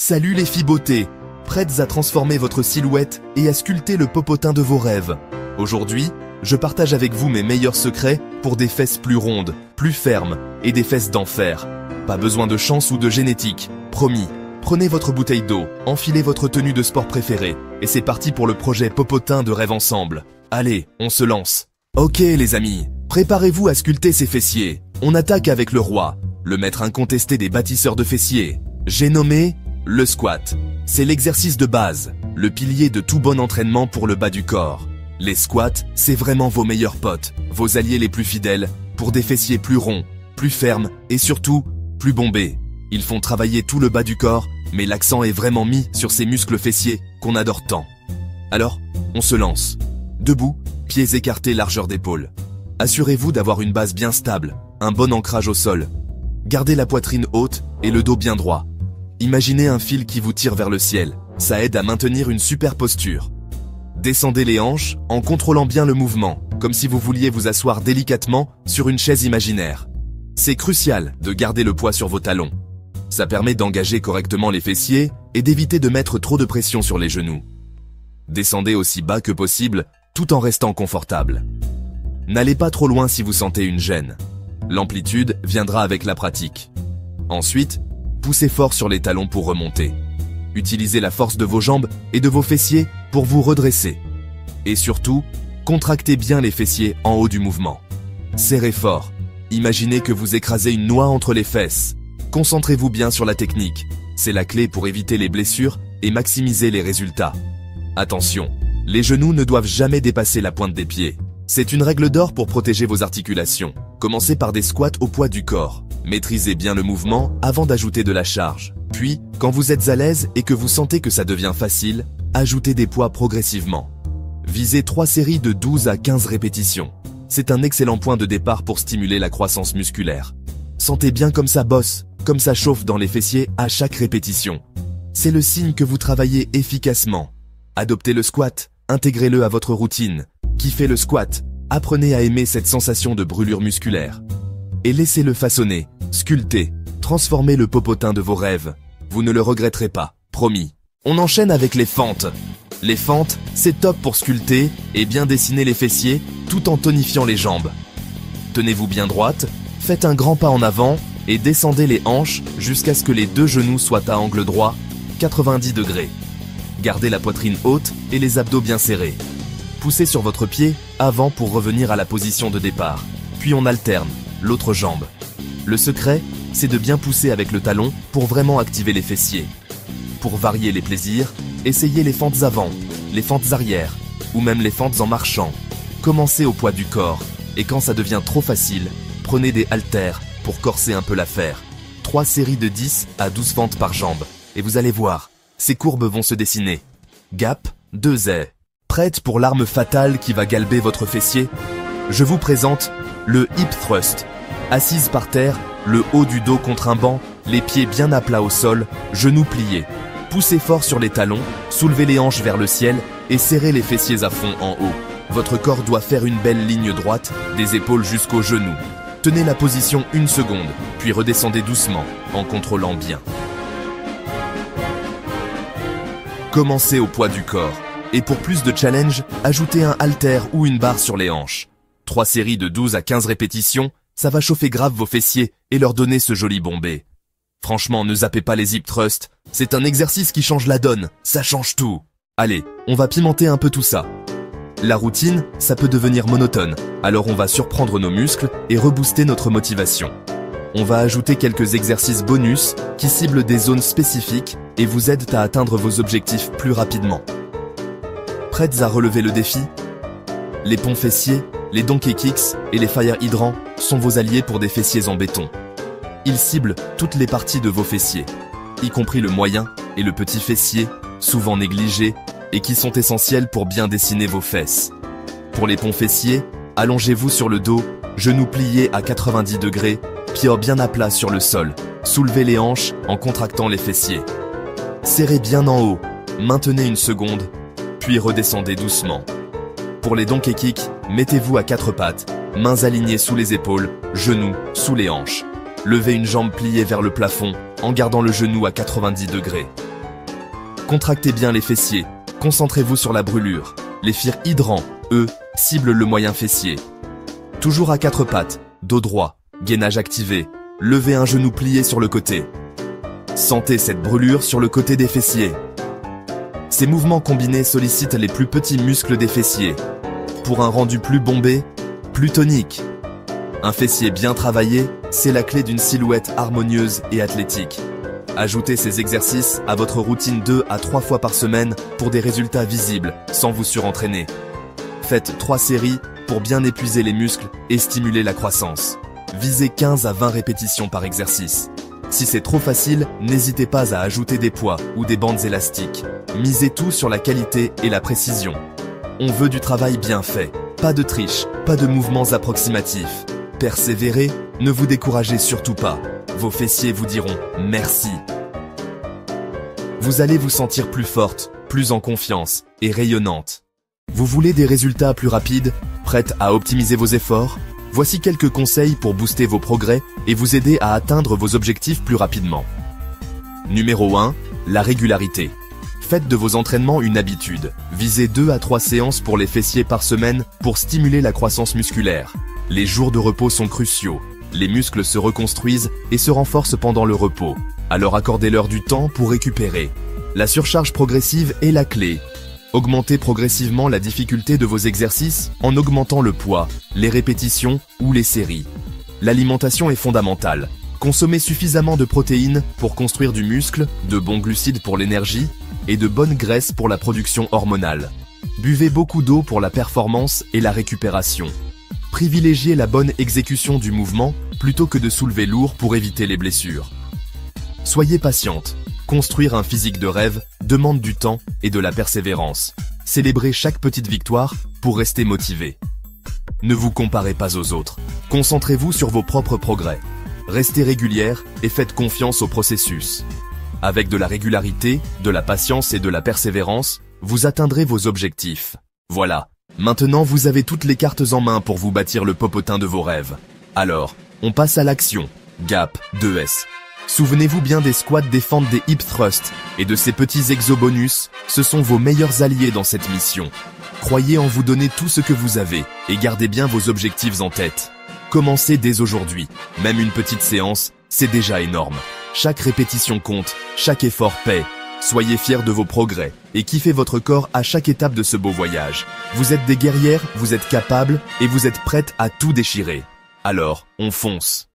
Salut les filles beauté, prêtes à transformer votre silhouette et à sculpter le popotin de vos rêves. Aujourd'hui, je partage avec vous mes meilleurs secrets pour des fesses plus rondes, plus fermes et des fesses d'enfer. Pas besoin de chance ou de génétique, promis. Prenez votre bouteille d'eau, enfilez votre tenue de sport préférée et c'est parti pour le projet popotin de rêve ensemble. Allez, on se lance. Ok les amis, préparez-vous à sculpter ces fessiers. On attaque avec le roi, le maître incontesté des bâtisseurs de fessiers. J'ai nommé le squat. C'est l'exercice de base, le pilier de tout bon entraînement pour le bas du corps. Les squats, c'est vraiment vos meilleurs potes, vos alliés les plus fidèles, pour des fessiers plus ronds, plus fermes et surtout, plus bombés. Ils font travailler tout le bas du corps, mais l'accent est vraiment mis sur ces muscles fessiers qu'on adore tant. Alors, on se lance. Debout, pieds écartés, largeur d'épaule. Assurez-vous d'avoir une base bien stable, un bon ancrage au sol. Gardez la poitrine haute et le dos bien droit. Imaginez un fil qui vous tire vers le ciel, ça aide à maintenir une super posture. Descendez les hanches en contrôlant bien le mouvement, comme si vous vouliez vous asseoir délicatement sur une chaise imaginaire. C'est crucial de garder le poids sur vos talons. Ça permet d'engager correctement les fessiers et d'éviter de mettre trop de pression sur les genoux. Descendez aussi bas que possible, tout en restant confortable. N'allez pas trop loin si vous sentez une gêne. L'amplitude viendra avec la pratique. Ensuite, poussez fort sur les talons pour remonter. Utilisez la force de vos jambes et de vos fessiers pour vous redresser. Et surtout, contractez bien les fessiers en haut du mouvement. Serrez fort. Imaginez que vous écrasez une noix entre les fesses. Concentrez-vous bien sur la technique. C'est la clé pour éviter les blessures et maximiser les résultats. Attention, les genoux ne doivent jamais dépasser la pointe des pieds. C'est une règle d'or pour protéger vos articulations. Commencez par des squats au poids du corps. Maîtrisez bien le mouvement avant d'ajouter de la charge. Puis, quand vous êtes à l'aise et que vous sentez que ça devient facile, ajoutez des poids progressivement. Visez 3 séries de 12 à 15 répétitions. C'est un excellent point de départ pour stimuler la croissance musculaire. Sentez bien comme ça bosse, comme ça chauffe dans les fessiers à chaque répétition. C'est le signe que vous travaillez efficacement. Adoptez le squat, intégrez-le à votre routine. Kiffez le squat, apprenez à aimer cette sensation de brûlure musculaire. Et laissez-le façonner, sculpter, transformer le popotin de vos rêves. Vous ne le regretterez pas, promis. On enchaîne avec les fentes. Les fentes, c'est top pour sculpter et bien dessiner les fessiers tout en tonifiant les jambes. Tenez-vous bien droite, faites un grand pas en avant et descendez les hanches jusqu'à ce que les 2 genoux soient à angle droit, 90 degrés. Gardez la poitrine haute et les abdos bien serrés. Poussez sur votre pied avant pour revenir à la position de départ. Puis on alterne, l'autre jambe. Le secret, c'est de bien pousser avec le talon pour vraiment activer les fessiers. Pour varier les plaisirs, essayez les fentes avant, les fentes arrière, ou même les fentes en marchant. Commencez au poids du corps, et quand ça devient trop facile, prenez des haltères pour corser un peu l'affaire. 3 séries de 10 à 12 fentes par jambe, et vous allez voir, ces courbes vont se dessiner. Gap, 2 ailes. Prête pour l'arme fatale qui va galber votre fessier? Je vous présente le hip thrust. Assise par terre, le haut du dos contre un banc, les pieds bien à plat au sol, genoux pliés. Poussez fort sur les talons, soulevez les hanches vers le ciel et serrez les fessiers à fond en haut. Votre corps doit faire une belle ligne droite, des épaules jusqu'aux genoux. Tenez la position 1 seconde, puis redescendez doucement, en contrôlant bien. Commencez au poids du corps. Et pour plus de challenge, ajoutez un haltère ou une barre sur les hanches. 3 séries de 12 à 15 répétitions, ça va chauffer grave vos fessiers et leur donner ce joli bombé. Franchement, ne zappez pas les hip thrusts, c'est un exercice qui change la donne, ça change tout. Allez, on va pimenter un peu tout ça. La routine, ça peut devenir monotone, alors on va surprendre nos muscles et rebooster notre motivation. On va ajouter quelques exercices bonus qui ciblent des zones spécifiques et vous aident à atteindre vos objectifs plus rapidement. Prêtes à relever le défi? Les ponts fessiers, les donkey kicks et les fire hydrants sont vos alliés pour des fessiers en béton. Ils ciblent toutes les parties de vos fessiers, y compris le moyen et le petit fessier, souvent négligés, et qui sont essentiels pour bien dessiner vos fesses. Pour les ponts fessiers, allongez-vous sur le dos, genoux pliés à 90 degrés, pieds bien à plat sur le sol. Soulevez les hanches en contractant les fessiers. Serrez bien en haut, maintenez 1 seconde, puis redescendez doucement. Pour les donkey kicks, mettez-vous à 4 pattes, mains alignées sous les épaules, genoux sous les hanches. Levez une jambe pliée vers le plafond en gardant le genou à 90 degrés. Contractez bien les fessiers. Concentrez-vous sur la brûlure. Les fers hydrants, eux, ciblent le moyen fessier. Toujours à quatre pattes, dos droit, gainage activé. Levez un genou plié sur le côté. Sentez cette brûlure sur le côté des fessiers. Ces mouvements combinés sollicitent les plus petits muscles des fessiers. Pour un rendu plus bombé, plus tonique. Un fessier bien travaillé, c'est la clé d'une silhouette harmonieuse et athlétique. Ajoutez ces exercices à votre routine 2 à 3 fois par semaine pour des résultats visibles, sans vous surentraîner. Faites 3 séries pour bien épuiser les muscles et stimuler la croissance. Visez 15 à 20 répétitions par exercice. Si c'est trop facile, n'hésitez pas à ajouter des poids ou des bandes élastiques. Misez tout sur la qualité et la précision. On veut du travail bien fait, pas de triche, pas de mouvements approximatifs. Persévérez, ne vous découragez surtout pas. Vos fessiers vous diront merci. Vous allez vous sentir plus forte, plus en confiance et rayonnante. Vous voulez des résultats plus rapides, prête à optimiser vos efforts? Voici quelques conseils pour booster vos progrès et vous aider à atteindre vos objectifs plus rapidement. Numéro 1. La régularité. Faites de vos entraînements une habitude. Visez 2 à 3 séances pour les fessiers par semaine pour stimuler la croissance musculaire. Les jours de repos sont cruciaux. Les muscles se reconstruisent et se renforcent pendant le repos. Alors accordez-leur du temps pour récupérer. La surcharge progressive est la clé. Augmentez progressivement la difficulté de vos exercices en augmentant le poids, les répétitions ou les séries. L'alimentation est fondamentale. Consommez suffisamment de protéines pour construire du muscle, de bons glucides pour l'énergie et de bonnes graisses pour la production hormonale. Buvez beaucoup d'eau pour la performance et la récupération. Privilégiez la bonne exécution du mouvement plutôt que de soulever lourd pour éviter les blessures. Soyez patiente. Construire un physique de rêve demande du temps et de la persévérance. Célébrez chaque petite victoire pour rester motivé. Ne vous comparez pas aux autres. Concentrez-vous sur vos propres progrès. Restez régulière et faites confiance au processus. Avec de la régularité, de la patience et de la persévérance, vous atteindrez vos objectifs. Voilà. Maintenant, vous avez toutes les cartes en main pour vous bâtir le popotin de vos rêves. Alors, on passe à l'action. Gap 2S. Souvenez-vous bien des squats, des fentes, des hip thrusts et de ces petits exo-bonus, ce sont vos meilleurs alliés dans cette mission. Croyez en vous donner tout ce que vous avez et gardez bien vos objectifs en tête. Commencez dès aujourd'hui. Même une petite séance, c'est déjà énorme. Chaque répétition compte, chaque effort paie. Soyez fiers de vos progrès et kiffez votre corps à chaque étape de ce beau voyage. Vous êtes des guerrières, vous êtes capables et vous êtes prêtes à tout déchirer. Alors, on fonce.